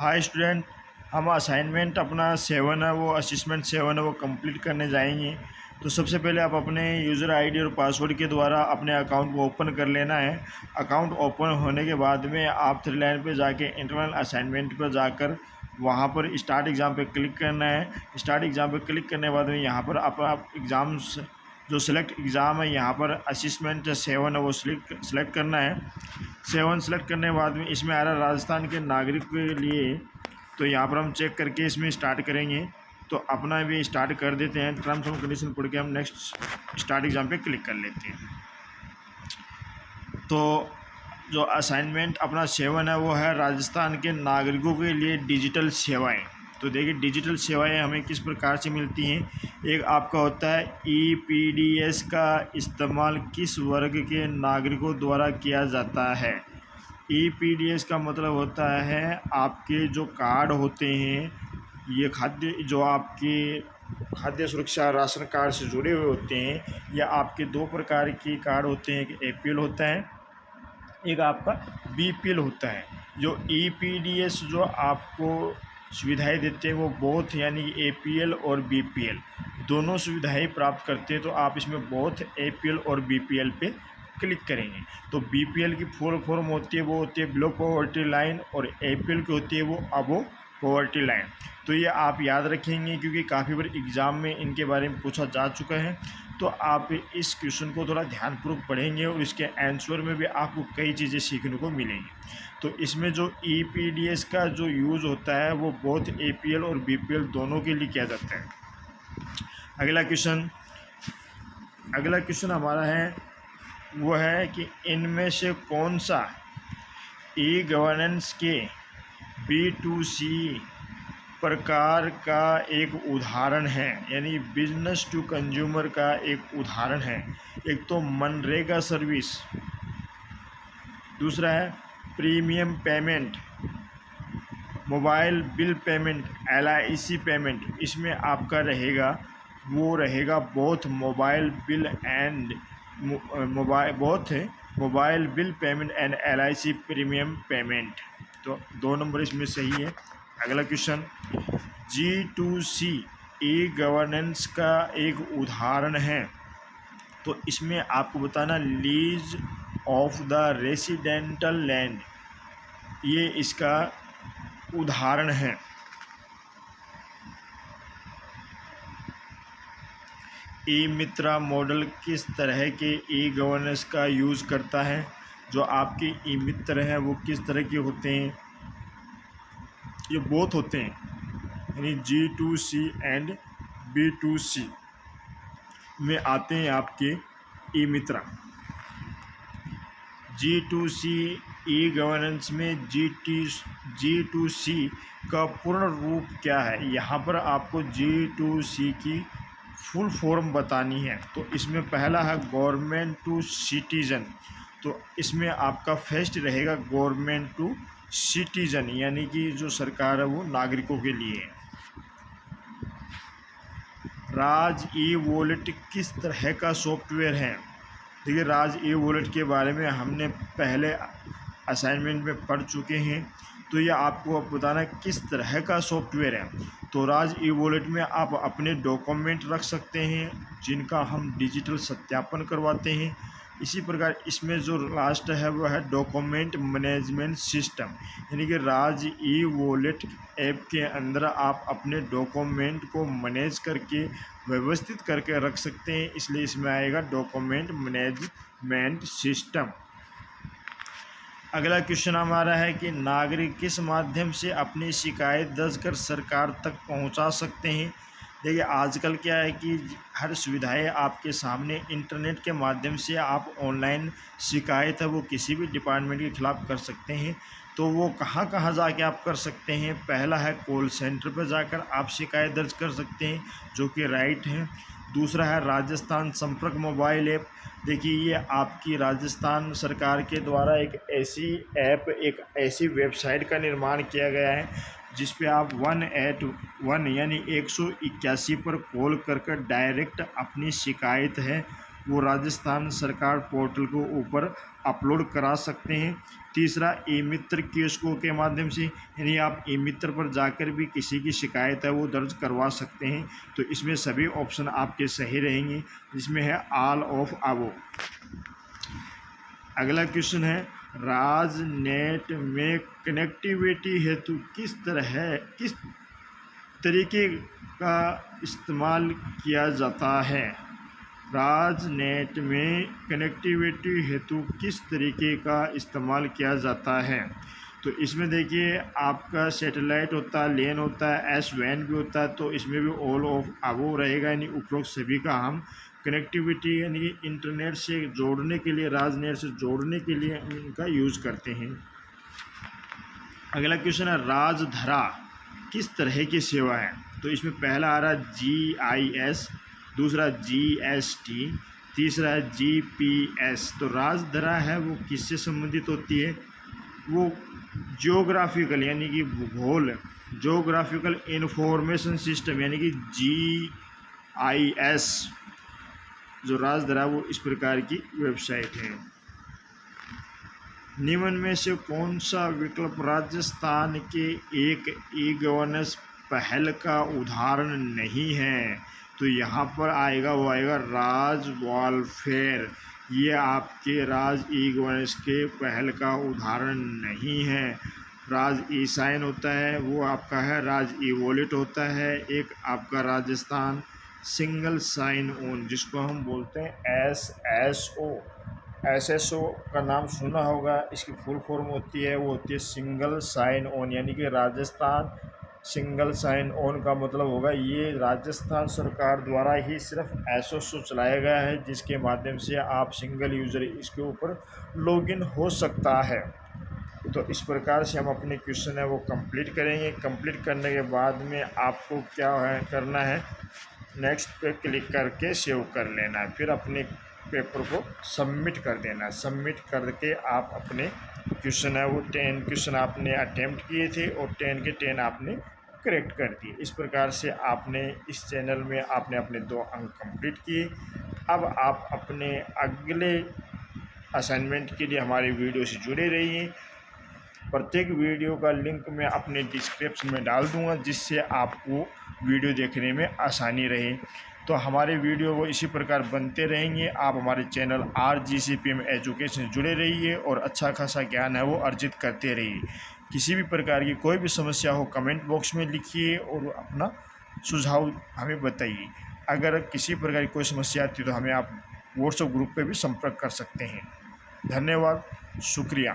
Hi student, हम assignment अपना 7 है वो असिस्मेंट 7 है वो कंप्लीट करने जाएंगे। तो सबसे पहले आप अपने यूज़र आईडी और पासवर्ड के द्वारा अपने अकाउंट को ओपन कर लेना है। अकाउंट ओपन होने के बाद में आप 3 लाइन पे जाके इंटरनल असाइनमेंट पर जाकर वहाँ पर स्टार्ट एग्ज़ाम पे क्लिक करना है। स्टार्ट एग्ज़ाम पे क्लिक करने के बाद में यहाँ पर आप एग्ज़ाम्स जो सिलेक्ट एग्ज़ाम है यहाँ पर असिस्मेंट 7 है वो सिलेक्ट करना है। 7 सेलेक्ट करने के बाद में इसमें आ रहा है राजस्थान के नागरिक के लिए, तो यहाँ पर हम चेक करके इसमें स्टार्ट करेंगे। तो अपना भी स्टार्ट कर देते हैं। टर्म्स एंड कंडीशन पढ़ के हम नेक्स्ट स्टार्ट एग्ज़ाम पे क्लिक कर लेते हैं। तो जो असाइनमेंट अपना 7 है वो है राजस्थान के नागरिकों के लिए डिजिटल सेवाएं। तो देखिए डिजिटल सेवाएं हमें किस प्रकार से मिलती हैं। एक आपका होता है ईपीडीएस का इस्तेमाल किस वर्ग के नागरिकों द्वारा किया जाता है। ईपीडीएस का मतलब होता है आपके जो कार्ड होते हैं, ये खाद्य जो आपके खाद्य सुरक्षा राशन कार्ड से जुड़े हुए होते हैं, या आपके 2 प्रकार के कार्ड होते हैं। एक एपीएल होता है, एक आपका बीपीएल होता है। जो ईपीडीएस जो आपको सुविधाएं देते हैं वो बोथ यानी एपीएल और बीपीएल दोनों सुविधाएं प्राप्त करते हैं। तो आप इसमें बोथ एपीएल और बीपीएल पे क्लिक करेंगे। तो बीपीएल की फुल फॉर्म होती है वो होती है बिलो पॉवर्टी लाइन, और एपीएल की होती है वो अबो पॉवर्टी लाइन। तो ये आप याद रखेंगे क्योंकि काफ़ी बार एग्ज़ाम में इनके बारे में पूछा जा चुका है। तो आप इस क्वेश्चन को थोड़ा ध्यानपूर्वक पढ़ेंगे और इसके आंसर में भी आपको कई चीज़ें सीखने को मिलेंगी। तो इसमें जो ईपीडीएस का जो यूज़ होता है वो बोथ एपीएल और बीपीएल दोनों के लिए किया जाता है। अगला क्वेश्चन हमारा है वो है कि इनमें से कौन सा ई गवर्नेंस के B2C प्रकार का एक उदाहरण है, यानी बिजनेस टू कंज्यूमर का एक उदाहरण है। एक तो मनरेगा सर्विस, दूसरा है premium payment, mobile bill payment, LIC payment. इसमें आपका रहेगा वो रहेगा both mobile bill and mobile bill payment and LIC premium payment. तो 2 नंबर इसमें सही है। अगला क्वेश्चन, G2C ई गवर्नेंस का एक उदाहरण है। तो इसमें आपको बताना lease of the residential land, ये इसका उदाहरण है। ई मित्रा मॉडल किस तरह के ई गवर्नेंस का यूज़ करता है। जो आपके ई मित्र हैं वो किस तरह के होते हैं, ये बोथ होते हैं, यानी G2C एंड B2C में आते हैं आपके ई मित्रा। G2C ई गवर्नेंस में G2C का पूर्ण रूप क्या है। यहाँ पर आपको G2C की फुल फॉर्म बतानी है। तो इसमें पहला है गवर्नमेंट टू सिटीजन। तो इसमें आपका फर्स्ट रहेगा गवर्नमेंट टू सिटीजन, यानी कि जो सरकार है वो नागरिकों के लिए है। राज ई वॉलेट किस तरह का सॉफ्टवेयर है। देखिए राज ई वॉलेट के बारे में हमने पहले असाइनमेंट में पढ़ चुके हैं। तो ये आपको अब बताना किस तरह का सॉफ्टवेयर है। तो राज ई वॉलेट में आप अपने डॉक्यूमेंट रख सकते हैं जिनका हम डिजिटल सत्यापन करवाते हैं। इसी प्रकार इसमें जो लास्ट है वो है डॉक्यूमेंट मैनेजमेंट सिस्टम, यानी कि राज ई वॉलेट ऐप के अंदर आप अपने डॉक्यूमेंट को मैनेज करके व्यवस्थित करके रख सकते हैं, इसलिए इसमें आएगा डॉक्यूमेंट मैनेजमेंट सिस्टम। अगला क्वेश्चन हमारा है कि नागरिक किस माध्यम से अपनी शिकायत दर्ज कर सरकार तक पहुंचा सकते हैं। देखिए आजकल क्या है कि हर सुविधाएं आपके सामने इंटरनेट के माध्यम से आप ऑनलाइन शिकायत है वो किसी भी डिपार्टमेंट के खिलाफ कर सकते हैं। तो वो कहाँ कहाँ जाके आप कर सकते हैं। पहला है कॉल सेंटर पर जाकर आप शिकायत दर्ज कर सकते हैं, जो कि राइट है। दूसरा है राजस्थान संपर्क मोबाइल ऐप। देखिए ये आपकी राजस्थान सरकार के द्वारा एक ऐसी वेबसाइट का निर्माण किया गया है जिस पे आप 181 यानी 181 पर कॉल कर डायरेक्ट अपनी शिकायत है वो राजस्थान सरकार पोर्टल को ऊपर अपलोड करा सकते हैं। तीसरा, ई मित्र कियोस्कों के माध्यम से, यानी आप ई मित्र पर जाकर भी किसी की शिकायत है वो दर्ज करवा सकते हैं। तो इसमें सभी ऑप्शन आपके सही रहेंगे, जिसमें है ऑल ऑफ अबव। अगला क्वेश्चन है, राजनेट में कनेक्टिविटी हेतु किस तरीके का इस्तेमाल किया जाता है। राजनेट में कनेक्टिविटी हेतु किस तरीके का इस्तेमाल किया जाता है। तो इसमें देखिए, आपका सैटेलाइट होता है, लेन होता है, एस वैन भी होता है, तो इसमें भी ऑल ऑफ अबव रहेगा, यानी उपरोक्त सभी का हम कनेक्टिविटी यानी कि इंटरनेट से जोड़ने के लिए, राजनेट से जोड़ने के लिए इनका यूज़ करते हैं। अगला क्वेश्चन है, राजधरा किस तरह की सेवा है। तो इसमें पहला आ रहा GIS, दूसरा GST, तीसरा GPS। तो राजधरा है वो किससे संबंधित होती है, वो जियोग्राफिकल यानी कि भूगोल, जियोग्राफिकल इंफॉर्मेशन सिस्टम यानी कि GIS जो राजधरा वो इस प्रकार की वेबसाइट है। निम्न में से कौन सा विकल्प राजस्थान के एक ई गवर्नेंस पहल का उदाहरण नहीं है। तो यहाँ पर आएगा, वो आएगा राज वेलफेयर। ये आपके राज ई गवर्नेंस के पहल का उदाहरण नहीं है। राज ई साइन होता है, वो आपका है, राज ई वॉलेट होता है, एक आपका राजस्थान सिंगल साइन ऑन जिसको हम बोलते हैं SSO का नाम सुना होगा। इसकी फुल फॉर्म होती है, वो होती है सिंगल साइन ऑन, यानी कि राजस्थान सिंगल साइन ऑन का मतलब होगा ये राजस्थान सरकार द्वारा ही सिर्फ SSO चलाया गया है, जिसके माध्यम से आप सिंगल यूज़र इसके ऊपर लॉगिन हो सकता है। तो इस प्रकार से हम अपने क्वेश्चन है वो कंप्लीट करेंगे। कंप्लीट करने के बाद में आपको क्या है करना है, नेक्स्ट पे क्लिक करके सेव कर लेना है, फिर अपने पेपर को सबमिट कर देना है। सबमिट करके आप अपने क्वेश्चन है वो 10 क्वेश्चन आपने अटेम्प्ट किए थे और 10 के 10 आपने करेक्ट कर दिए। इस प्रकार से आपने इस चैनल में आपने अपने 2 अंक कंप्लीट किए। अब आप अपने अगले असाइनमेंट के लिए हमारे वीडियो से जुड़े रहिए। प्रत्येक वीडियो का लिंक मैं अपने डिस्क्रिप्शन में डाल दूंगा, जिससे आपको वीडियो देखने में आसानी रहे। तो हमारे वीडियो वो इसी प्रकार बनते रहेंगे। आप हमारे चैनल RGCPM एजुकेशन जुड़े रहिए और अच्छा खासा ज्ञान है वो अर्जित करते रहिए। किसी भी प्रकार की कोई भी समस्या हो कमेंट बॉक्स में लिखिए और अपना सुझाव हमें बताइए। अगर किसी प्रकार की कोई समस्या आती है तो हमें आप व्हाट्सएप ग्रुप पे भी संपर्क कर सकते हैं। धन्यवाद, शुक्रिया।